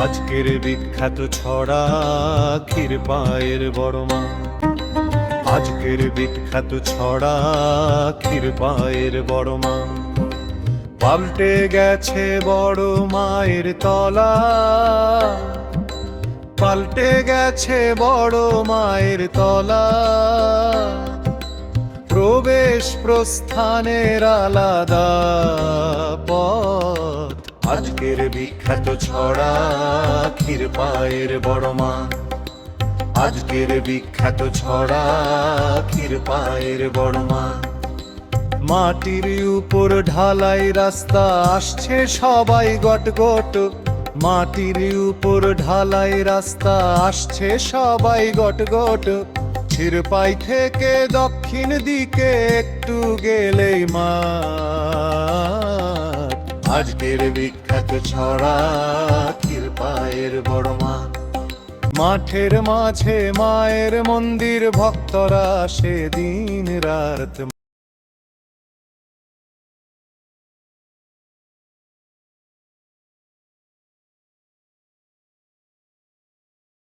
আজকের বিখ্যাত ছড়া ক্ষীরপায়ের বড় মা। আজকের বিখ্যাত ছড়া ক্ষীরপায়ের বড় মা। পাল্টে গেছে বড় মায়ের তলা, পাল্টে গেছে বড় মায়ের তলা। প্রবেশ প্রস্থানের আলাদা পথ। আজকের বিখ্যাত ছড়া ক্ষীরপায়ের বড় মা। আজকের বিখ্যাত ছড়া ক্ষীরপায়ের বড় মা। মাটির উপর ঢালাই রাস্তা আসছে সবাই গটগট। মাটির উপর ঢালাই রাস্তা আসছে সবাই গটগট। ক্ষীরপাই থেকে দক্ষিণ দিকে একটু গেলেই মা। আজকের বিখ্যাত ছড়া ক্ষীরপায়ের বড় মা। মাঠের মাঝে মায়ের মন্দির, ভক্তরা সেদিন রাত